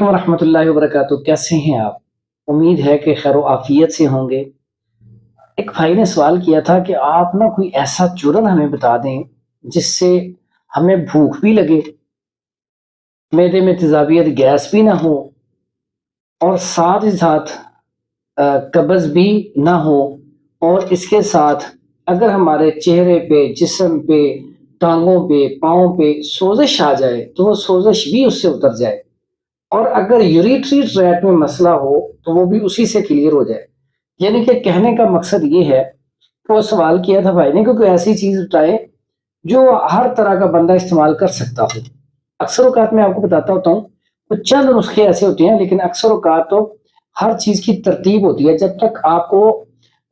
वालेकुम रहमतुल्लाहि वबरकातुहू। कैसे हैं आप? उम्मीद है कि खैर आफियत से होंगे। एक भाई ने सवाल किया था कि आप ना कोई ऐसा चूरन हमें बता दें जिससे हमें भूख भी लगे, मैदे में तेजाबियत गैस भी ना हो और साथ ही साथ कब्ज़ भी ना हो, और इसके साथ अगर हमारे चेहरे पे, जिस्म पे, टांगों पे, पाँव पे सोजिश आ जाए तो वो सोजिश भी उससे उतर जाए, और अगर यूरिटरी ट्रैक्ट में मसला हो तो वो भी उसी से क्लियर हो जाए। यानी कि कहने का मकसद ये है कि वो सवाल किया था भाई ने कि कोई ऐसी चीज़ बताएं जो हर तरह का बंदा इस्तेमाल कर सकता हो। अक्सर औकात मैं आपको बताता होता हूँ, कुछ चंद नुस्खे ऐसे होते हैं, लेकिन अक्सर औकात तो हर चीज़ की तरतीब होती है। जब तक आपको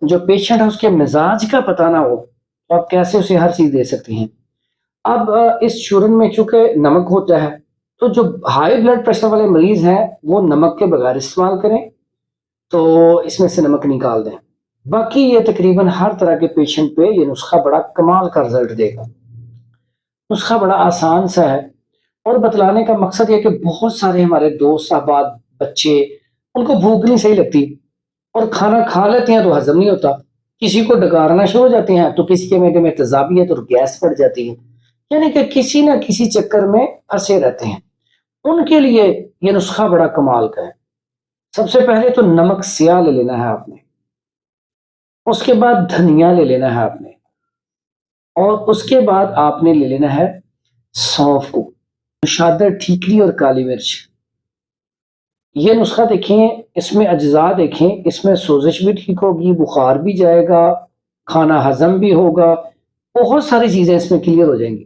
जो पेशेंट है उसके मिजाज का पता ना हो तो आप कैसे उसे हर चीज़ दे सकते हैं। अब इस चूरन में चूंकि नमक होता है, तो जो हाई ब्लड प्रेशर वाले मरीज हैं वो नमक के बगैर इस्तेमाल करें, तो इसमें से नमक निकाल दें। बाकी ये तकरीबन हर तरह के पेशेंट पे ये नुस्खा बड़ा कमाल का रिजल्ट देगा। नुस्खा बड़ा आसान सा है, और बतलाने का मकसद ये कि बहुत सारे हमारे दोस्त अहबाब, बच्चे, उनको भूख नहीं सही लगती और खाना खा लेते हैं तो हजम नहीं होता। किसी को डकारना शुरू हो जाते हैं तो किसी के मैदे में तेजाबियत और गैस बढ़ जाती है, यानी कि किसी ना किसी चक्कर में फंसे रहते हैं। उनके लिए ये नुस्खा बड़ा कमाल का है। सबसे पहले तो नमक स्याह ले लेना है आपने, उसके बाद धनिया ले लेना है आपने, और उसके बाद आपने ले लेना है सौंफ को, शादर, ठीकरी और काली मिर्च। ये नुस्खा देखें, इसमें अज्जा देखें, इसमें सोजिश भी ठीक होगी, बुखार भी जाएगा, खाना हजम भी होगा, बहुत सारी चीजें इसमें क्लियर हो जाएंगी।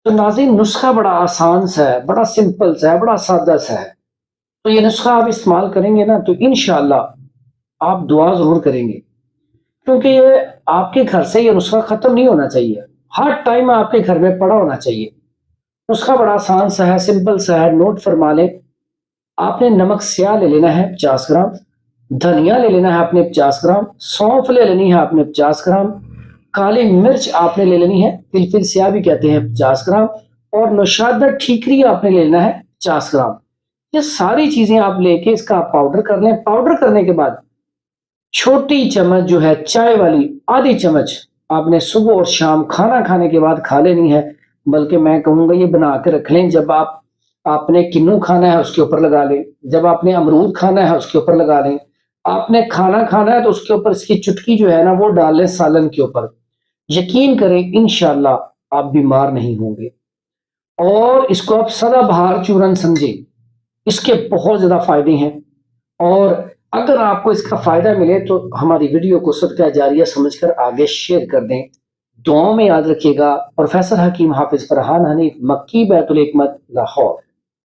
तो नाज़रीन, नुस्खा बड़ा आसान सा है, बड़ा सिंपल सा है, बड़ा सादा सा है। तो ये नुस्खा आप इस्तेमाल करेंगे ना तो इंशाअल्लाह आप दुआ जरूर करेंगे, क्योंकि ये आपके घर से ये नुस्खा खत्म नहीं होना चाहिए, हर टाइम आपके घर में पड़ा होना चाहिए। नुस्खा बड़ा आसान सा है, सिंपल सा है। नोट फरमा लें, आपने नमक स्याह ले लेना है 50 ग्राम, धनिया ले लेना है आपने 50 ग्राम, सौंफ ले लेनी है आपने 50 ग्राम, काली मिर्च आपने ले लेनी है, तिलफिल स्याह भी कहते हैं, 50 ग्राम, और नौशादा ठीकरी आपने ले लेना है 50 ग्राम। ये सारी चीजें आप लेके इसका पाउडर कर लें। पाउडर करने के बाद छोटी चम्मच जो है चाय वाली, आधी चम्मच आपने सुबह और शाम खाना खाने के बाद खा लेनी है। बल्कि मैं कहूंगा ये बना के रख लें, जब आपने किन्नू खाना है उसके ऊपर लगा लें, जब आपने अमरूद खाना है उसके ऊपर लगा लें, आपने खाना खाना है तो उसके ऊपर इसकी चुटकी जो है ना वो डाल लें सालन के ऊपर। यकीन करें इंशाल्लाह आप बीमार नहीं होंगे, और इसको आप सदाबहार चूरन समझें, इसके बहुत ज्यादा फायदे हैं। और अगर आपको इसका फायदा मिले तो हमारी वीडियो को सदका जारिया समझकर आगे शेयर कर दें। दुआओं में याद रखिएगा। प्रोफेसर हकीम हाफिज फरहान हनीफ, मक्की, बैतुल हिकमत, लाहौर।